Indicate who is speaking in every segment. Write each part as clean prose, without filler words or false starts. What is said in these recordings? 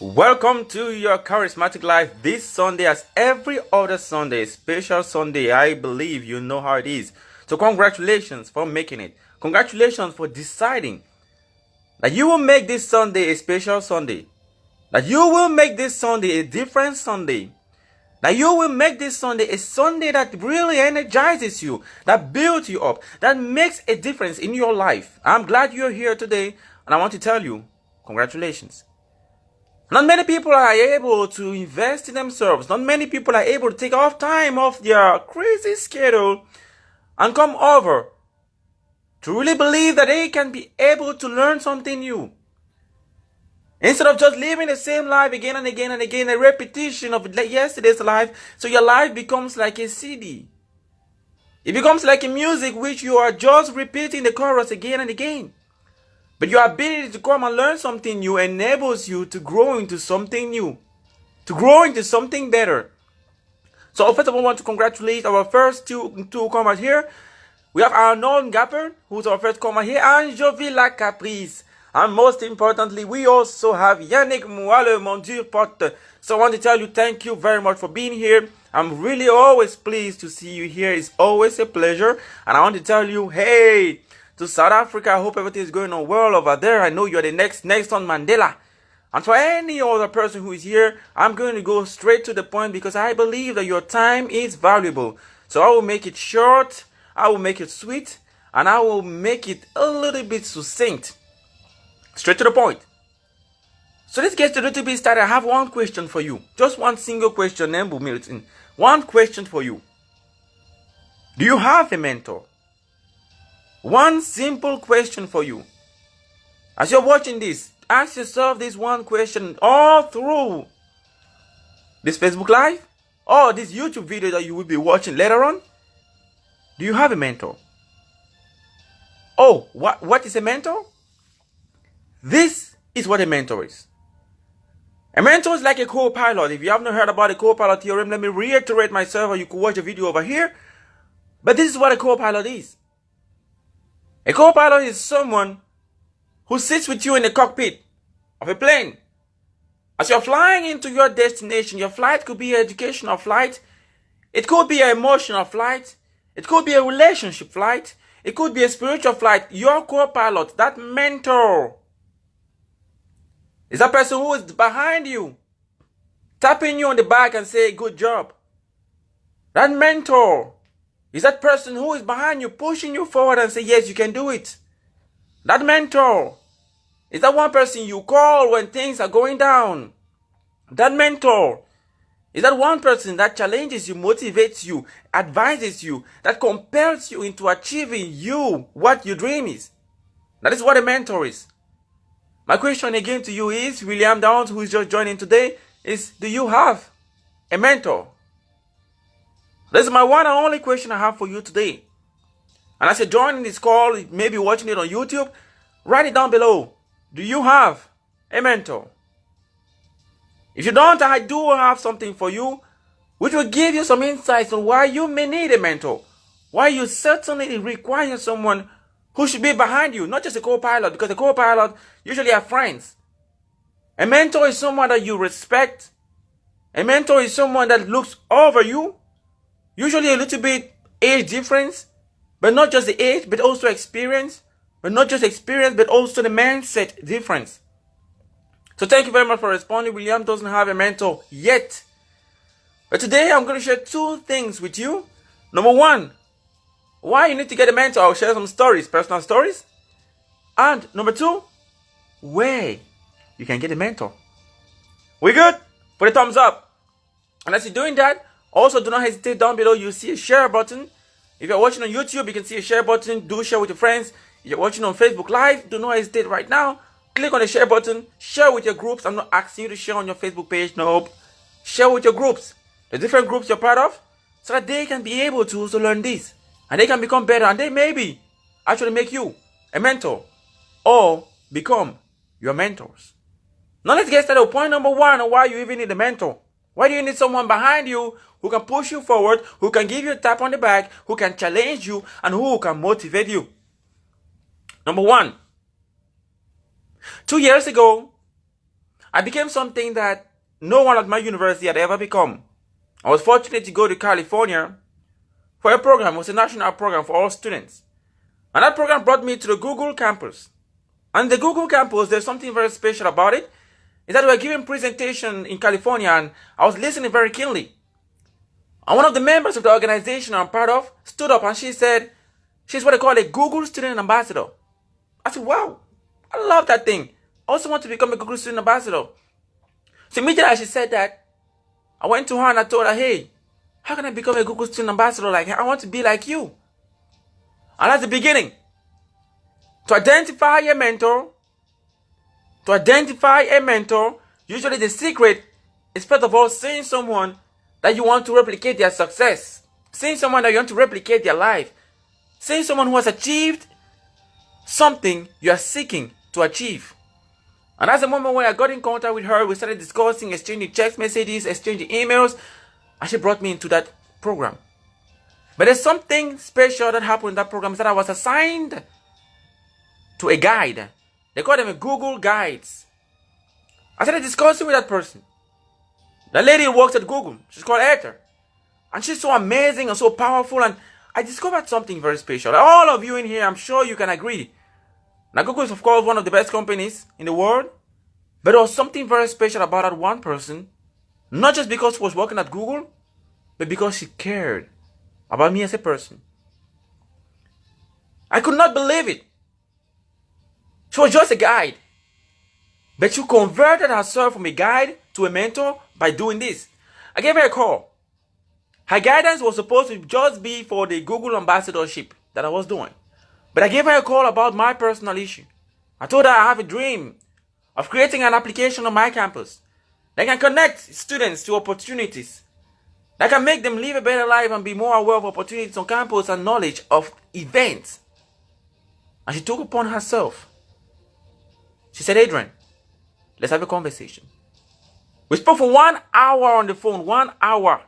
Speaker 1: Welcome to your charismatic life this Sunday, as every other Sunday, special Sunday. I believe you know how it is. So congratulations for making it. Congratulations for deciding that you will make this Sunday a special Sunday. That you will make this Sunday a different Sunday. That you will make this Sunday a Sunday that really energizes you, that builds you up, that makes a difference in your life. I'm glad you're here today, and I want to tell you, congratulations. Not many people are able to invest in themselves. Not many people are able to take off time off their crazy schedule and come over to really believe that they can be able to learn something new. Instead of just living the same life again and again and again, a repetition of yesterday's life, so your life becomes like a CD. It becomes like a music which you are just repeating the chorus again and again. But your ability to come and learn something new enables you to grow into something new, to grow into something better. So first of all, I want to congratulate our first two comers here. We have Arnold Gapper, who's our first comer here, and Jovila Caprice. And most importantly, we also have Yannick Mouale Mondur Potte. So I want to tell you thank you very much for being here. I'm really always pleased to see you here. It's always a pleasure. And I want to tell you, hey, to South Africa, I hope everything is going on well over there. I know you're the next Nelson Mandela. And for any other person who is here, I'm going to go straight to the point because I believe that your time is valuable. So I will make it short, I will make it sweet, and I will make it a little bit succinct. Straight to the point. So let's get a little bit started. I have one question for you. Just one single question. One question for you. Do you have a mentor? One simple question for you. As you're watching this, ask yourself this one question all through this Facebook Live or this YouTube video that you will be watching later on. Do you have a mentor? Oh, what is a mentor? This is what a mentor is. A mentor is like a co-pilot. If you haven't heard about the co-pilot theorem, let me reiterate myself, or you could watch the video over here. But this is what a co-pilot is. A co-pilot is someone who sits with you in the cockpit of a plane. As you're flying into your destination, your flight could be an educational flight. It could be an emotional flight. It could be a relationship flight. It could be a spiritual flight. Your co-pilot, that mentor, is that person who is behind you, tapping you on the back and say, good job. That mentor is that person who is behind you, pushing you forward and say, yes, you can do it. That mentor is that one person you call when things are going down. That mentor is that one person that challenges you, motivates you, advises you, that compels you into achieving what your dream is. That is what a mentor is. My question again to you is, William Downs, who is just joining today, is, do you have a mentor? This is my one and only question I have for you today. And as you're joining this call, maybe watching it on YouTube, write it down below. Do you have a mentor? If you don't, I do have something for you, which will give you some insights on why you may need a mentor. Why you certainly require someone who should be behind you, not just a co-pilot, because a co-pilot usually have friends. A mentor is someone that you respect. A mentor is someone that looks over you. Usually a little bit age difference, but not just the age, but also experience. But not just experience, but also the mindset difference. So thank you very much for responding. William doesn't have a mentor yet. But today I'm going to share two things with you. Number one, why you need to get a mentor. I'll share some stories, personal stories. And number two, where you can get a mentor. We good? Put a thumbs up. And as you're doing that, also do not hesitate. Down below you see a share button. If you're watching on YouTube, you can see a share button. Do share with your friends. If you're watching on Facebook Live, do not hesitate right now. Click on the share button. Share with your groups. I'm not asking you to share on your Facebook page. Nope. Share with your groups. The different groups you're part of, so that they can be able to also learn this. And they can become better. And they maybe actually make you a mentor. Or become your mentors. Now let's get started with point number one on why you even need a mentor. Why do you need someone behind you who can push you forward, who can give you a tap on the back, who can challenge you, and who can motivate you? Number one, 2 years ago, I became something that no one at my university had ever become. I was fortunate to go to California for a program. It was a national program for all students. And that program brought me to the Google campus. And the Google campus, there's something very special about it. Is that we were giving presentation in California and I was listening very keenly. And one of the members of the organization I'm part of stood up and she said, she's what they call a Google Student Ambassador. I said, wow, I love that thing. I also want to become a Google Student Ambassador. So immediately as she said that, I went to her and I told her, hey, how can I become a Google Student Ambassador? Like, I want to be like you. And that's the beginning. To identify a mentor, usually the secret is first of all seeing someone that you want to replicate their success. Seeing someone that you want to replicate their life. Seeing someone who has achieved something you are seeking to achieve. And that's the moment when I got in contact with her. We started discussing, exchanging text messages, exchanging emails. And she brought me into that program. But there's something special that happened in that program is that I was assigned to a guide. They call them a Google Guides. I started discussing with that person. The lady who works at Google, she's called Esther. And she's so amazing and so powerful. And I discovered something very special. All of you in here, I'm sure you can agree. Now Google is of course one of the best companies in the world. But there was something very special about that one person. Not just because she was working at Google, but because she cared about me as a person. I could not believe it. She was just a guide. But she converted herself from a guide to a mentor by doing this. I gave her a call. Her guidance was supposed to just be for the Google ambassadorship that I was doing. But I gave her a call about my personal issue. I told her I have a dream of creating an application on my campus that can connect students to opportunities, that can make them live a better life and be more aware of opportunities on campus and knowledge of events. And she took upon herself. She said, Adrien, let's have a conversation. We spoke for 1 hour on the phone, 1 hour.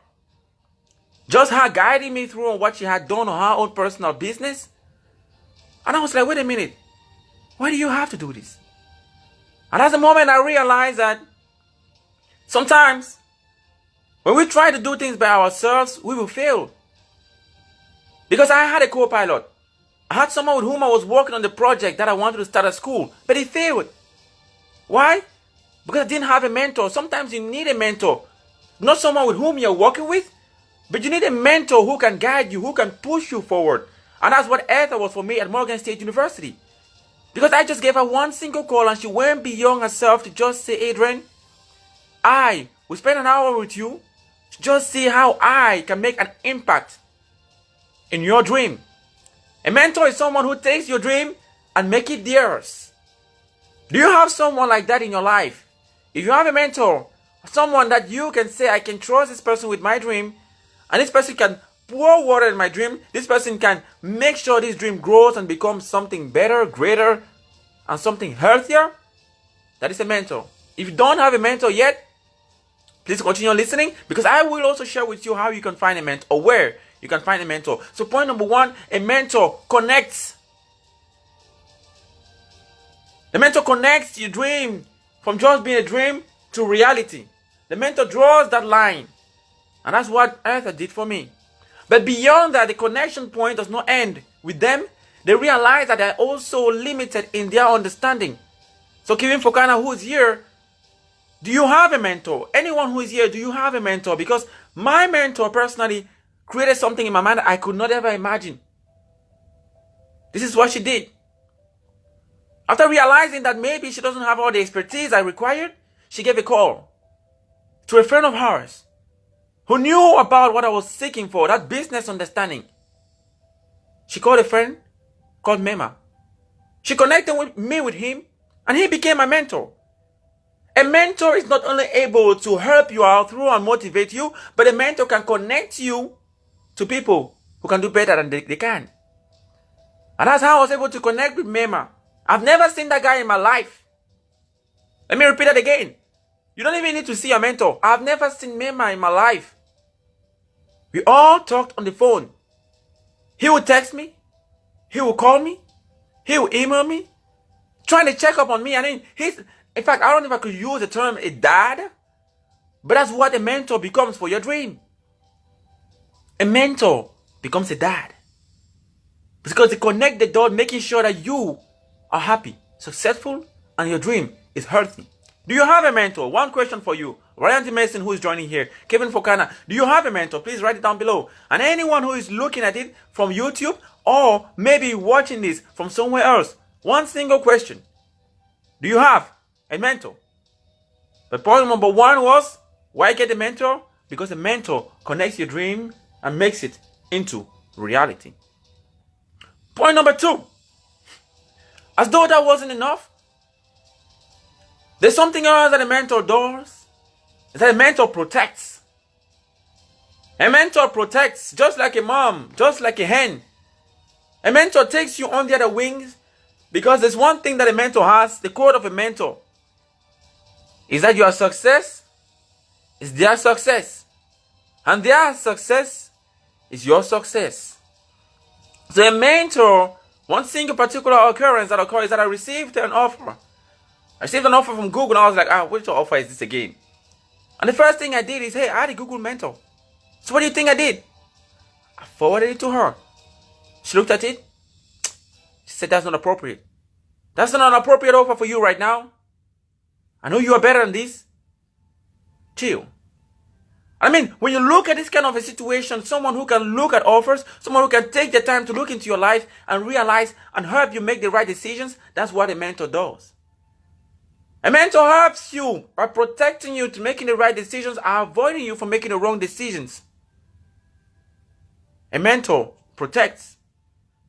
Speaker 1: Just her guiding me through on what she had done on her own personal business. And I was like, wait a minute. Why do you have to do this? And that's the moment I realized that sometimes when we try to do things by ourselves, we will fail. Because I had a co-pilot. I had someone with whom I was working on the project that I wanted to start at school. But he failed. Why? Because I didn't have a mentor. Sometimes you need a mentor. Not someone with whom you're working with, but you need a mentor who can guide you, who can push you forward. And that's what Esther was for me at Morgan State University. Because I just gave her one single call and she went beyond herself to just say, Adrien, I will spend an hour with you to just see how I can make an impact in your dream. A mentor is someone who takes your dream and make it theirs. Do you have someone like that in your life? If you have a mentor, someone that you can say, I can trust this person with my dream, and this person can pour water in my dream, this person can make sure this dream grows and becomes something better, greater, and something healthier, that is a mentor. If you don't have a mentor yet, please continue listening, because I will also share with you how you can find a mentor, or where you can find a mentor. So point number one, a mentor connects. The mentor connects your dream from just being a dream to reality. The mentor draws that line. And that's what Esther did for me. But beyond that, the connection point does not end with them. They realize that they're also limited in their understanding. So Kevin Fokana, who is here, do you have a mentor? Anyone who is here, do you have a mentor? Because my mentor personally created something in my mind that I could not ever imagine. This is what she did. After realizing that maybe she doesn't have all the expertise I required, she gave a call to a friend of hers who knew about what I was seeking for, that business understanding. She called a friend called Mema. She connected me with him, and he became my mentor. A mentor is not only able to help you out through and motivate you, but a mentor can connect you to people who can do better than they can. And that's how I was able to connect with Mema. I've never seen that guy in my life. Let me repeat that again. You don't even need to see a mentor. I've never seen Mema in my life. We all talked on the phone. He would text me. He would call me. He would email me, trying to check up on me. I mean, In fact, I don't know if I could use the term a dad, but that's what a mentor becomes for your dream. A mentor becomes a dad. Because they connect the dot, making sure that you are happy, successful, and your dream is healthy. Do you have a mentor? One question for you. Ryan Mason, who is joining here. Kevin Fokana, do you have a mentor? Please write it down below. And anyone who is looking at it from YouTube or maybe watching this from somewhere else, one single question. Do you have a mentor? But point number one was, why get a mentor? Because a mentor connects your dream and makes it into reality. Point number two. As though that wasn't enough, there's something else that a mentor does. Is that a mentor protects. A mentor protects, just like a mom, just like a hen. A mentor takes you under the wings because there's one thing that a mentor has. The code of a mentor is that your success is their success, and their success is your success. So a mentor, one single particular occurrence that occurred is that I received an offer. I received an offer from Google, and I was like, which offer is this again? And the first thing I did is, hey, I had a Google mentor. So what do you think I did? I forwarded it to her. She looked at it. She said, that's not appropriate. That's not an appropriate offer for you right now. I know you are better than this. Chill. I mean, when you look at this kind of a situation, someone who can look at offers, someone who can take the time to look into your life and realize and help you make the right decisions, that's what a mentor does. A mentor helps you by protecting you to making the right decisions and avoiding you from making the wrong decisions. A mentor protects.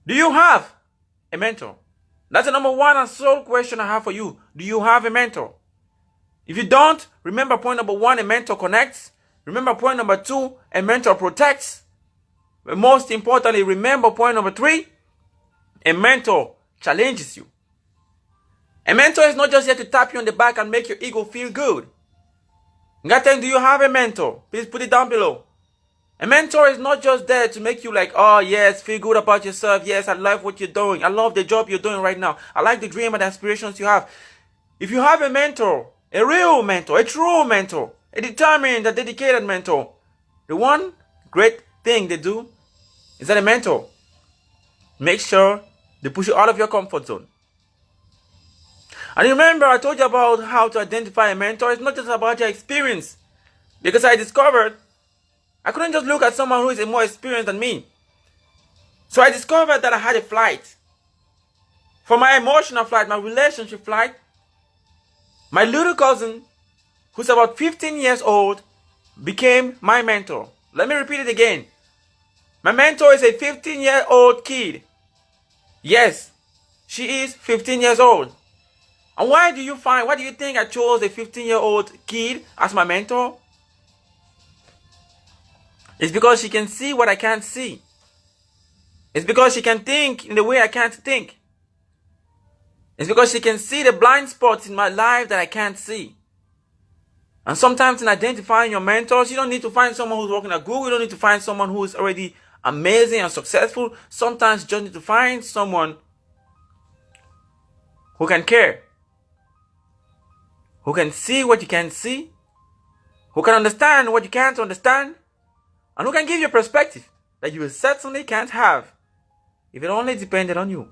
Speaker 1: Do you have a mentor? That's the number one and sole question I have for you. Do you have a mentor? If you don't, remember point number one, a mentor connects. Remember point number two, a mentor protects. But most importantly, remember point number three, a mentor challenges you. A mentor is not just here to tap you on the back and make your ego feel good. Ngaten, do you have a mentor? Please put it down below. A mentor is not just there to make you like, oh yes, feel good about yourself. Yes, I love what you're doing. I love the job you're doing right now. I like the dream and the aspirations you have. If you have a mentor, a real mentor, a true mentor, a determined, a dedicated mentor, the one great thing they do is that a mentor makes sure they push you out of your comfort zone. And remember, I told you about how to identify a mentor. It's not just about your experience. Because I discovered I couldn't just look at someone who is more experienced than me. So I discovered that I had a flight. For my emotional flight, my relationship flight, my little cousin, who's about 15 years old, became my mentor. Let me repeat it again. My mentor is a 15-year-old kid. Yes, she is 15 years old. And why do you think I chose a 15-year-old kid as my mentor? It's because she can see what I can't see. It's because she can think in the way I can't think. It's because she can see the blind spots in my life that I can't see. And sometimes in identifying your mentors, you don't need to find someone who's working at Google. You don't need to find someone who is already amazing and successful. Sometimes you just need to find someone who can care, who can see what you can't see, who can understand what you can't understand, and who can give you a perspective that you certainly can't have if it only depended on you.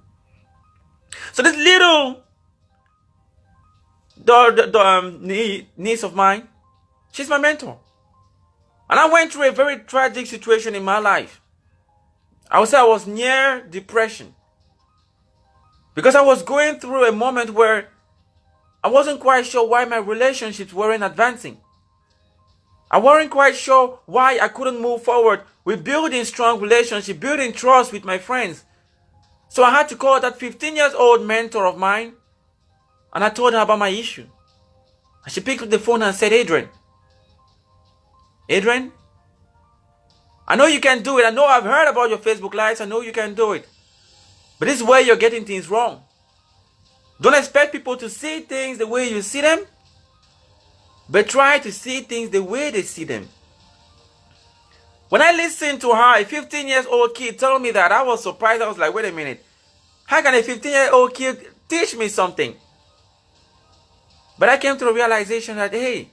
Speaker 1: So this little niece of mine, she's my mentor. And I went through a very tragic situation in my life. I would say I was near depression. Because I was going through a moment where I wasn't quite sure why my relationships weren't advancing. I wasn't quite sure why I couldn't move forward with building strong relationships, building trust with my friends. So I had to call that 15-year-old mentor of mine, and I told her about my issue. And she picked up the phone and said, Adrien, I know you can do it. I know I've heard about your Facebook Lives. I know you can do it. But this is where you're getting things wrong. Don't expect people to see things the way you see them, but try to see things the way they see them. When I listened to her, a 15-year-old kid told me that, I was surprised. I was like, wait a minute. How can a 15-year-old kid teach me something? But I came to the realization that, hey,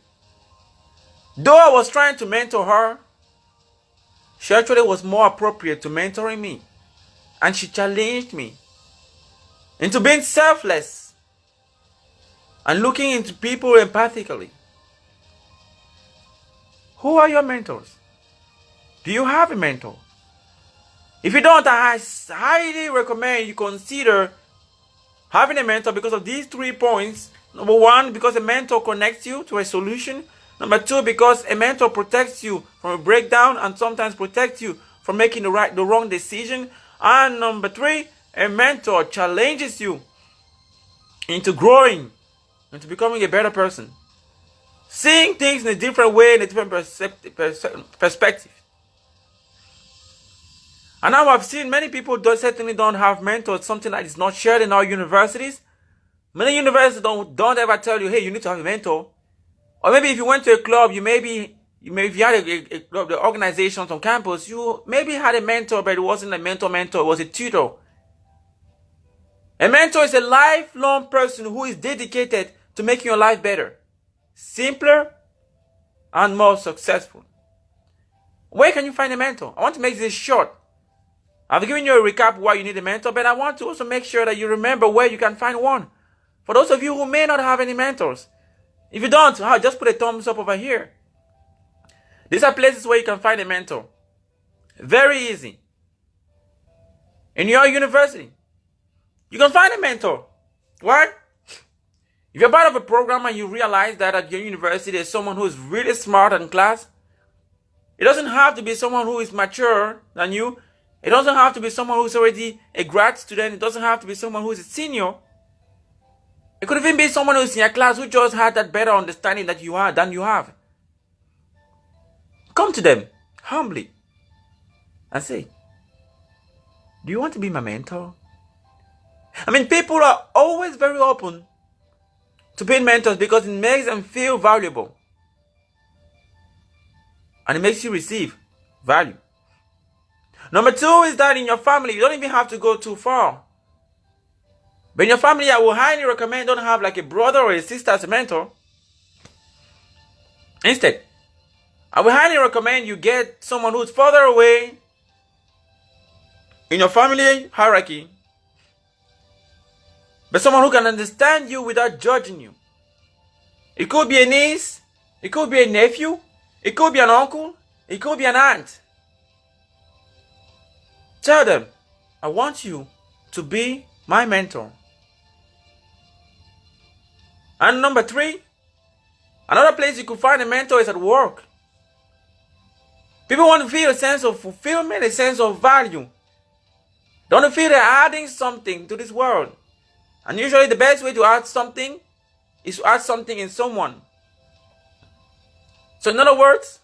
Speaker 1: though I was trying to mentor her, she actually was more appropriate to mentoring me. And she challenged me into being selfless and looking into people empathically. Who are your mentors? Do you have a mentor? If you don't, I highly recommend you consider having a mentor because of these 3 points. Number 1, because a mentor connects you to a solution. Number 2, because a mentor protects you from a breakdown and sometimes protects you from making the wrong decision. And number 3, a mentor challenges you into growing, into becoming a better person. Seeing things in a different way, in a different perspective. And now I've seen many people certainly don't have mentors, something that is not shared in our universities. Many universities don't ever tell you, hey, you need to have a mentor. Or maybe if you went to a club, if you had a club, the organizations on campus, you maybe had a mentor, but it wasn't a mentor, it was a tutor. A mentor is a lifelong person who is dedicated to making your life better, simpler, and more successful. Where can you find a mentor? I want to make this short. I've given you a recap why you need a mentor, but I want to also make sure that you remember where you can find one. For those of you who may not have any mentors, if you don't, just put a thumbs up over here. These are places where you can find a mentor. Very easy. In your university, you can find a mentor. Why? If you're part of a program and you realize that at your university there's someone who is really smart in class, it doesn't have to be someone who is mature than you. It doesn't have to be someone who's already a grad student. It doesn't have to be someone who's a senior. It could even be someone who's in your class who just had that better understanding than you have. Come to them humbly and say, do you want to be my mentor? I mean, people are always very open to being mentors because it makes them feel valuable. And it makes you receive value. Number 2 is that in your family, you don't even have to go too far. But in your family, I will highly recommend don't have like a brother or a sister as a mentor. Instead, I will highly recommend you get someone who's further away in your family hierarchy, but someone who can understand you without judging you. It could be a niece, it could be a nephew, it could be an uncle, it could be an aunt. Tell them, I want you to be my mentor. And number 3, another place you could find a mentor is at work. People want to feel a sense of fulfillment, a sense of value. They want to feel they're adding something to this world. And usually the best way to add something is to add something in someone. So in other words,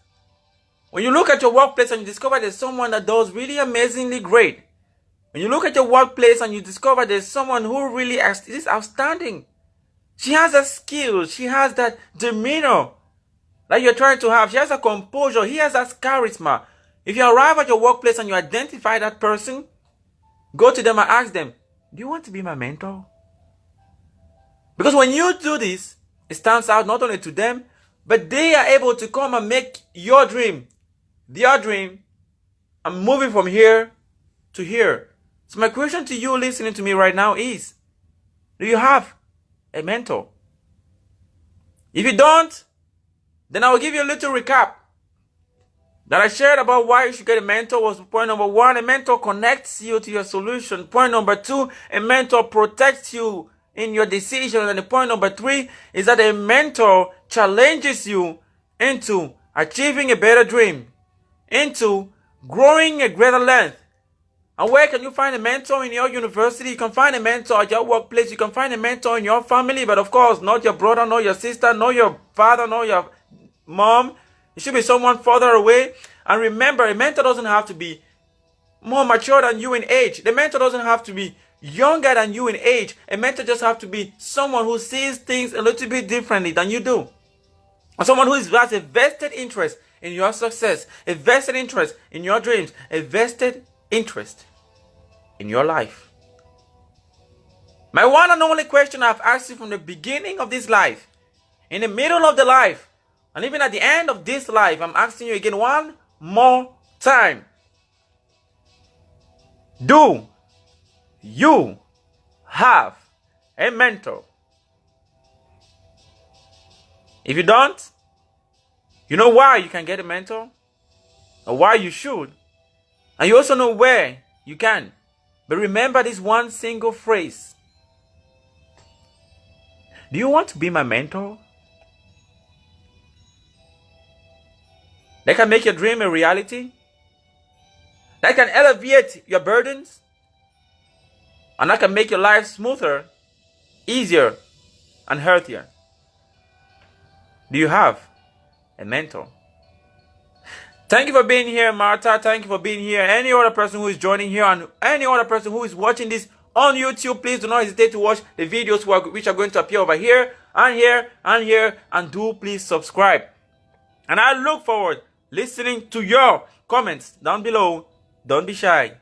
Speaker 1: when you look at your workplace and you discover there's someone that does really amazingly great, when you look at your workplace and you discover there's someone who really is outstanding, she has a skill, she has that demeanor that you're trying to have, she has a composure, he has that charisma. If you arrive at your workplace and you identify that person, go to them and ask them, do you want to be my mentor? Because when you do this, it stands out not only to them, but they are able to come and make your dream their dream and moving from here to here. So my question to you listening to me right now is, do you have a mentor? If you don't, then I will give you a little recap that I shared about why you should get a mentor. Was point number 1, a mentor connects you to your solution. Point number 2, a mentor protects you in your decision. And the point number 3 is that a mentor challenges you into achieving a better dream, into growing a greater length. And where can you find a mentor? In your university. You can find a mentor at your workplace. You can find a mentor in your family, but of course, not your brother, not your sister, not your father, not your mom. It should be someone further away. And remember, a mentor doesn't have to be more mature than you in age. The mentor doesn't have to be younger than you in age. A mentor just has to be someone who sees things a little bit differently than you do. And someone who has a vested interest in your success, a vested interest in your dreams, a vested interest in your life. My one and only question I've asked you from the beginning of this life in the middle of the life, and even at the end of this life, I'm asking you again one more time. Do you have a mentor? If you don't, you know why you can get a mentor, or why you should, and you also know where you can. But remember this one single phrase. Do you want to be my mentor? That can make your dream a reality. That can alleviate your burdens. And that can make your life smoother, easier, and healthier. Do you have a mentor? Thank you for being here, Martha. Thank you for being here. Any other person who is joining here and any other person who is watching this on YouTube, please do not hesitate to watch the videos which are going to appear over here and here and here. And do please subscribe. And I look forward listening to your comments down below. Don't be shy.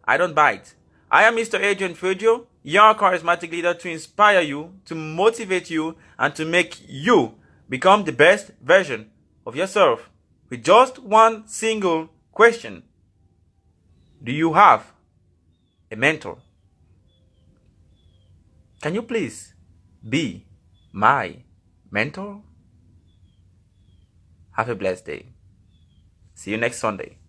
Speaker 1: I don't bite. I am Mr. Adrien Feudjio, your charismatic leader, to inspire you, to motivate you, and to make you become the best version of yourself. With just one single question. Do you have a mentor? Can you please be my mentor? Have a blessed day. See you next Sunday.